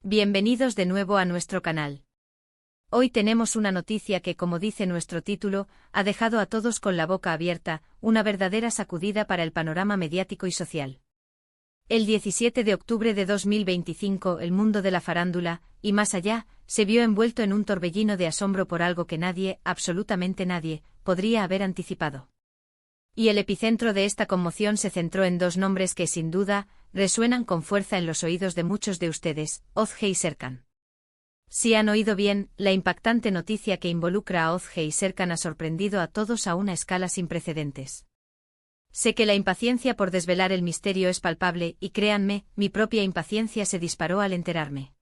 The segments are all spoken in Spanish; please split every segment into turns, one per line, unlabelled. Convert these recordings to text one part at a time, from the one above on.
Bienvenidos de nuevo a nuestro canal. Hoy tenemos una noticia que, como dice nuestro título, ha dejado a todos con la boca abierta, una verdadera sacudida para el panorama mediático y social. El 17 de octubre de 2025, el mundo de la farándula, y más allá, se vio envuelto en un torbellino de asombro por algo que nadie, absolutamente nadie, podría haber anticipado. Y el epicentro de esta conmoción se centró en dos nombres que, sin duda, resuenan con fuerza en los oídos de muchos de ustedes: Ozge y Serkan. Si han oído bien, la impactante noticia que involucra a Ozge y Serkan ha sorprendido a todos a una escala sin precedentes. Sé que la impaciencia por desvelar el misterio es palpable y créanme, mi propia impaciencia se disparó al enterarme.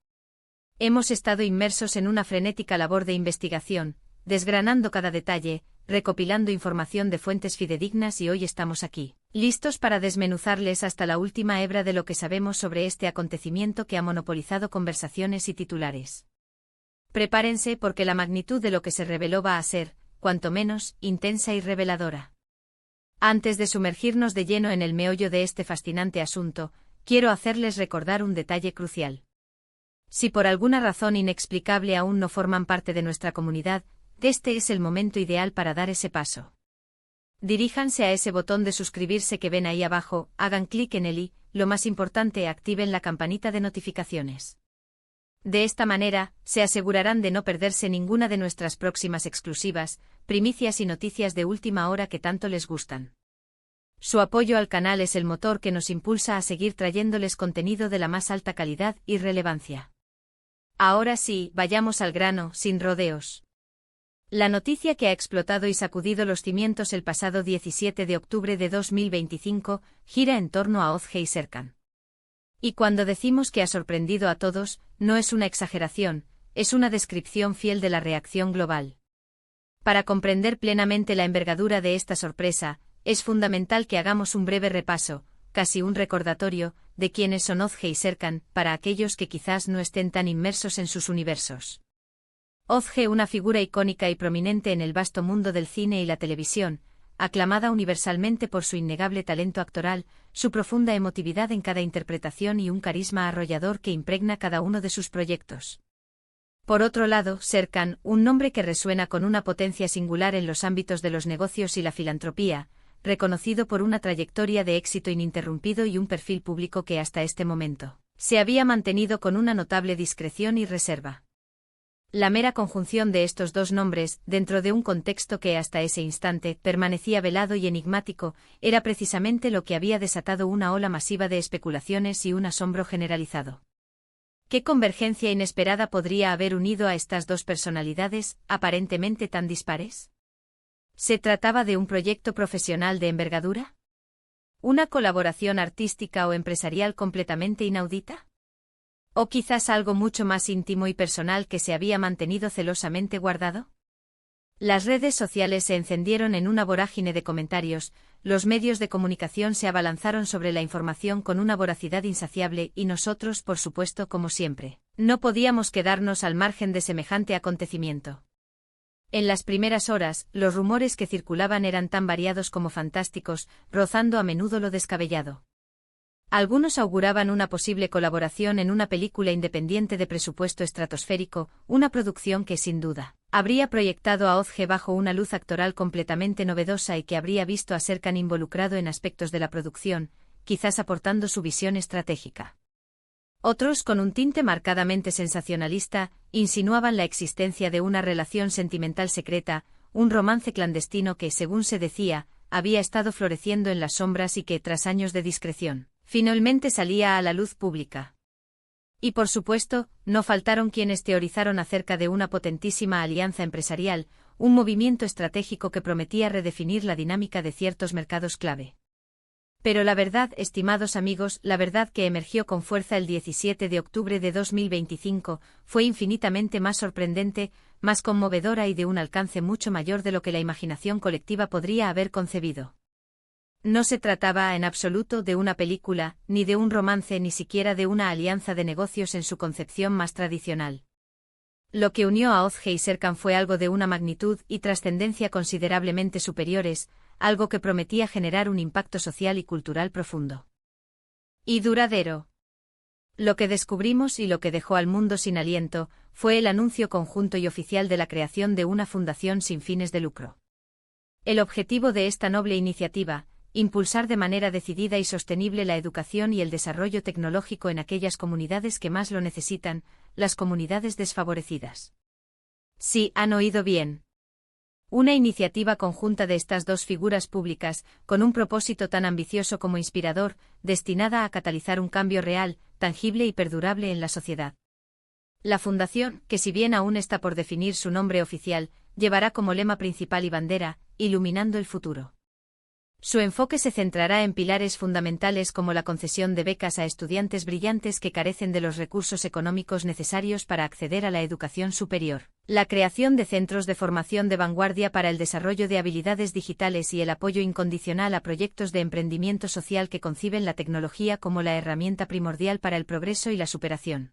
Hemos estado inmersos en una frenética labor de investigación, desgranando cada detalle, recopilando información de fuentes fidedignas y hoy estamos aquí, listos para desmenuzarles hasta la última hebra de lo que sabemos sobre este acontecimiento que ha monopolizado conversaciones y titulares. Prepárense porque la magnitud de lo que se reveló va a ser, cuanto menos, intensa y reveladora. Antes de sumergirnos de lleno en el meollo de este fascinante asunto, quiero hacerles recordar un detalle crucial. Si por alguna razón inexplicable aún no forman parte de nuestra comunidad, este es el momento ideal para dar ese paso. Diríjanse a ese botón de suscribirse que ven ahí abajo, hagan clic en él y, lo más importante, activen la campanita de notificaciones. De esta manera, se asegurarán de no perderse ninguna de nuestras próximas exclusivas, primicias y noticias de última hora que tanto les gustan. Su apoyo al canal es el motor que nos impulsa a seguir trayéndoles contenido de la más alta calidad y relevancia. Ahora sí, vayamos al grano, sin rodeos. La noticia que ha explotado y sacudido los cimientos el pasado 17 de octubre de 2025 gira en torno a Ozge y Serkan. Y cuando decimos que ha sorprendido a todos, no es una exageración, es una descripción fiel de la reacción global. Para comprender plenamente la envergadura de esta sorpresa, es fundamental que hagamos un breve repaso, casi un recordatorio, de quiénes son Ozge y Serkan, para aquellos que quizás no estén tan inmersos en sus universos. Ozge, una figura icónica y prominente en el vasto mundo del cine y la televisión, aclamada universalmente por su innegable talento actoral, su profunda emotividad en cada interpretación y un carisma arrollador que impregna cada uno de sus proyectos. Por otro lado, Serkan, un nombre que resuena con una potencia singular en los ámbitos de los negocios y la filantropía, reconocido por una trayectoria de éxito ininterrumpido y un perfil público que hasta este momento se había mantenido con una notable discreción y reserva. La mera conjunción de estos dos nombres, dentro de un contexto que hasta ese instante permanecía velado y enigmático, era precisamente lo que había desatado una ola masiva de especulaciones y un asombro generalizado. ¿Qué convergencia inesperada podría haber unido a estas dos personalidades, aparentemente tan dispares? ¿Se trataba de un proyecto profesional de envergadura? ¿Una colaboración artística o empresarial completamente inaudita? ¿O quizás algo mucho más íntimo y personal que se había mantenido celosamente guardado? Las redes sociales se encendieron en una vorágine de comentarios, los medios de comunicación se abalanzaron sobre la información con una voracidad insaciable y nosotros, por supuesto, como siempre, no podíamos quedarnos al margen de semejante acontecimiento. En las primeras horas, los rumores que circulaban eran tan variados como fantásticos, rozando a menudo lo descabellado. Algunos auguraban una posible colaboración en una película independiente de presupuesto estratosférico, una producción que sin duda habría proyectado a Ozge bajo una luz actoral completamente novedosa y que habría visto a Serkan involucrado en aspectos de la producción, quizás aportando su visión estratégica. Otros, con un tinte marcadamente sensacionalista, insinuaban la existencia de una relación sentimental secreta, un romance clandestino que, según se decía, había estado floreciendo en las sombras y que, tras años de discreción, finalmente salía a la luz pública. Y por supuesto, no faltaron quienes teorizaron acerca de una potentísima alianza empresarial, un movimiento estratégico que prometía redefinir la dinámica de ciertos mercados clave. Pero la verdad, estimados amigos, la verdad que emergió con fuerza el 17 de octubre de 2025, fue infinitamente más sorprendente, más conmovedora y de un alcance mucho mayor de lo que la imaginación colectiva podría haber concebido. No se trataba en absoluto de una película, ni de un romance, ni siquiera de una alianza de negocios en su concepción más tradicional. Lo que unió a Ozge y Serkan fue algo de una magnitud y trascendencia considerablemente superiores, algo que prometía generar un impacto social y cultural profundo. Y duradero. Lo que descubrimos y lo que dejó al mundo sin aliento fue el anuncio conjunto y oficial de la creación de una fundación sin fines de lucro. El objetivo de esta noble iniciativa, impulsar de manera decidida y sostenible la educación y el desarrollo tecnológico en aquellas comunidades que más lo necesitan, las comunidades desfavorecidas. Sí, han oído bien. Una iniciativa conjunta de estas dos figuras públicas, con un propósito tan ambicioso como inspirador, destinada a catalizar un cambio real, tangible y perdurable en la sociedad. La fundación, que si bien aún está por definir su nombre oficial, llevará como lema principal y bandera, iluminando el futuro. Su enfoque se centrará en pilares fundamentales como la concesión de becas a estudiantes brillantes que carecen de los recursos económicos necesarios para acceder a la educación superior, la creación de centros de formación de vanguardia para el desarrollo de habilidades digitales y el apoyo incondicional a proyectos de emprendimiento social que conciben la tecnología como la herramienta primordial para el progreso y la superación.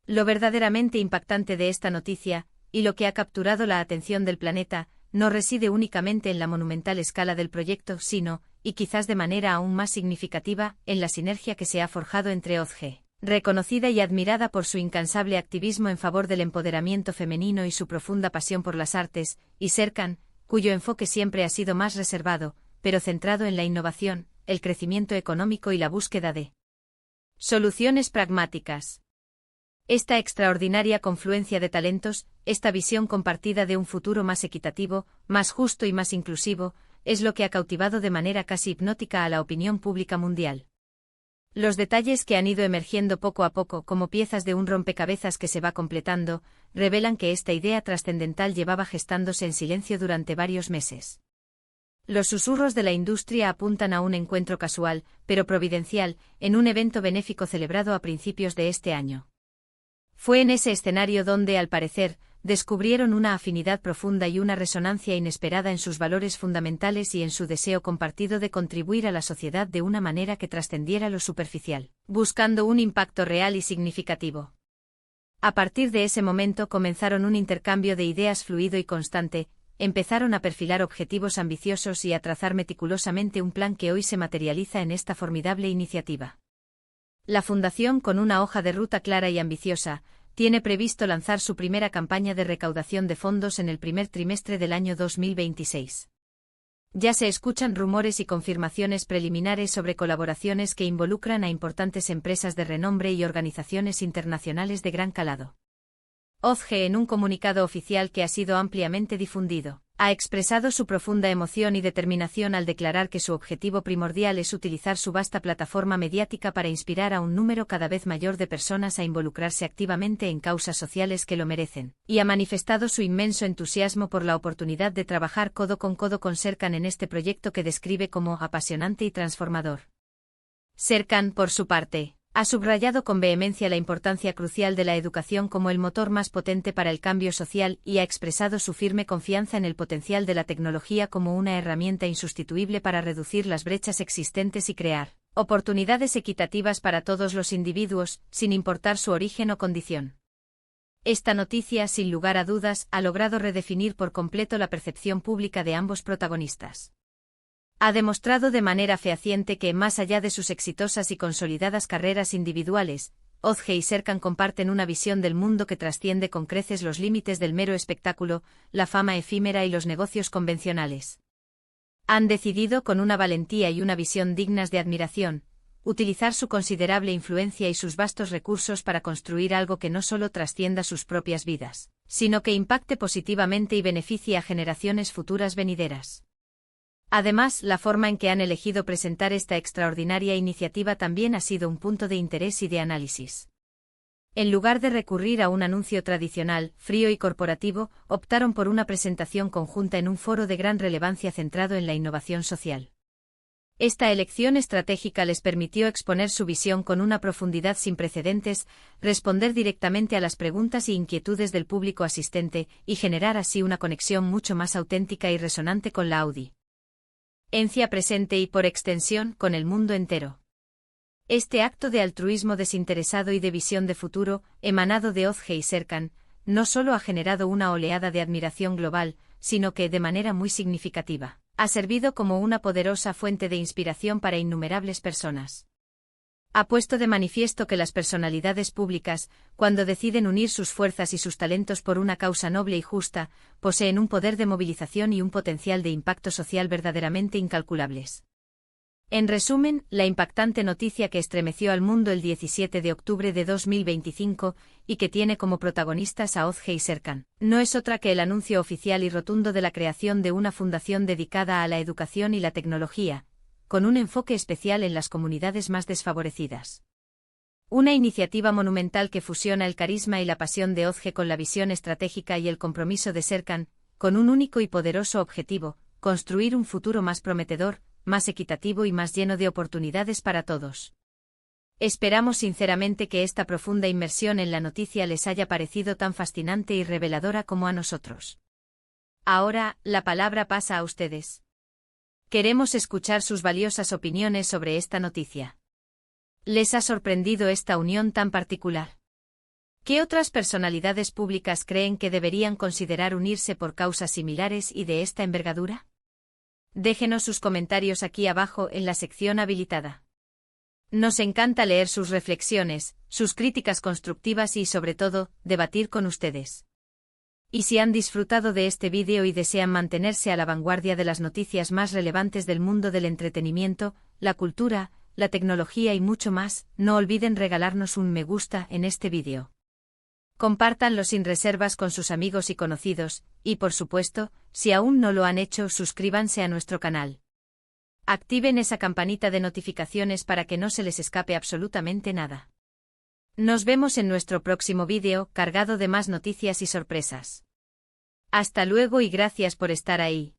Lo verdaderamente impactante de esta noticia, y lo que ha capturado la atención del planeta, no reside únicamente en la monumental escala del proyecto, sino, y quizás de manera aún más significativa, en la sinergia que se ha forjado entre OZG, reconocida y admirada por su incansable activismo en favor del empoderamiento femenino y su profunda pasión por las artes, y Serkan, cuyo enfoque siempre ha sido más reservado, pero centrado en la innovación, el crecimiento económico y la búsqueda de soluciones pragmáticas. Esta extraordinaria confluencia de talentos, esta visión compartida de un futuro más equitativo, más justo y más inclusivo, es lo que ha cautivado de manera casi hipnótica a la opinión pública mundial. Los detalles que han ido emergiendo poco a poco como piezas de un rompecabezas que se va completando, revelan que esta idea trascendental llevaba gestándose en silencio durante varios meses. Los susurros de la industria apuntan a un encuentro casual, pero providencial, en un evento benéfico celebrado a principios de este año. Fue en ese escenario donde, al parecer, descubrieron una afinidad profunda y una resonancia inesperada en sus valores fundamentales y en su deseo compartido de contribuir a la sociedad de una manera que trascendiera lo superficial, buscando un impacto real y significativo. A partir de ese momento comenzaron un intercambio de ideas fluido y constante, empezaron a perfilar objetivos ambiciosos y a trazar meticulosamente un plan que hoy se materializa en esta formidable iniciativa. La Fundación, con una hoja de ruta clara y ambiciosa, tiene previsto lanzar su primera campaña de recaudación de fondos en el primer trimestre del año 2026. Ya se escuchan rumores y confirmaciones preliminares sobre colaboraciones que involucran a importantes empresas de renombre y organizaciones internacionales de gran calado. OZG, en un comunicado oficial que ha sido ampliamente difundido, ha expresado su profunda emoción y determinación al declarar que su objetivo primordial es utilizar su vasta plataforma mediática para inspirar a un número cada vez mayor de personas a involucrarse activamente en causas sociales que lo merecen, y ha manifestado su inmenso entusiasmo por la oportunidad de trabajar codo con Serkan en este proyecto que describe como apasionante y transformador. Serkan, por su parte, ha subrayado con vehemencia la importancia crucial de la educación como el motor más potente para el cambio social y ha expresado su firme confianza en el potencial de la tecnología como una herramienta insustituible para reducir las brechas existentes y crear oportunidades equitativas para todos los individuos, sin importar su origen o condición. Esta noticia, sin lugar a dudas, ha logrado redefinir por completo la percepción pública de ambos protagonistas. Ha demostrado de manera fehaciente que, más allá de sus exitosas y consolidadas carreras individuales, OZG y Serkan comparten una visión del mundo que trasciende con creces los límites del mero espectáculo, la fama efímera y los negocios convencionales. Han decidido, con una valentía y una visión dignas de admiración, utilizar su considerable influencia y sus vastos recursos para construir algo que no solo trascienda sus propias vidas, sino que impacte positivamente y beneficie a generaciones futuras venideras. Además, la forma en que han elegido presentar esta extraordinaria iniciativa también ha sido un punto de interés y de análisis. En lugar de recurrir a un anuncio tradicional, frío y corporativo, optaron por una presentación conjunta en un foro de gran relevancia centrado en la innovación social. Esta elección estratégica les permitió exponer su visión con una profundidad sin precedentes, responder directamente a las preguntas y inquietudes del público asistente, y generar así una conexión mucho más auténtica y resonante con la audiencia presente y, por extensión, con el mundo entero. Este acto de altruismo desinteresado y de visión de futuro, emanado de OZG y Serkan, no solo ha generado una oleada de admiración global, sino que, de manera muy significativa, ha servido como una poderosa fuente de inspiración para innumerables personas. Ha puesto de manifiesto que las personalidades públicas, cuando deciden unir sus fuerzas y sus talentos por una causa noble y justa, poseen un poder de movilización y un potencial de impacto social verdaderamente incalculables. En resumen, la impactante noticia que estremeció al mundo el 17 de octubre de 2025 y que tiene como protagonistas a Ozge y Serkan, no es otra que el anuncio oficial y rotundo de la creación de una fundación dedicada a la educación y la tecnología, con un enfoque especial en las comunidades más desfavorecidas. Una iniciativa monumental que fusiona el carisma y la pasión de Ozge con la visión estratégica y el compromiso de Serkan, con un único y poderoso objetivo: construir un futuro más prometedor, más equitativo y más lleno de oportunidades para todos. Esperamos sinceramente que esta profunda inmersión en la noticia les haya parecido tan fascinante y reveladora como a nosotros. Ahora, la palabra pasa a ustedes. Queremos escuchar sus valiosas opiniones sobre esta noticia. ¿Les ha sorprendido esta unión tan particular? ¿Qué otras personalidades públicas creen que deberían considerar unirse por causas similares y de esta envergadura? Déjenos sus comentarios aquí abajo en la sección habilitada. Nos encanta leer sus reflexiones, sus críticas constructivas y, sobre todo, debatir con ustedes. Y si han disfrutado de este vídeo y desean mantenerse a la vanguardia de las noticias más relevantes del mundo del entretenimiento, la cultura, la tecnología y mucho más, no olviden regalarnos un me gusta en este vídeo. Compártanlo sin reservas con sus amigos y conocidos, y por supuesto, si aún no lo han hecho, suscríbanse a nuestro canal. Activen esa campanita de notificaciones para que no se les escape absolutamente nada. Nos vemos en nuestro próximo vídeo, cargado de más noticias y sorpresas. Hasta luego y gracias por estar ahí.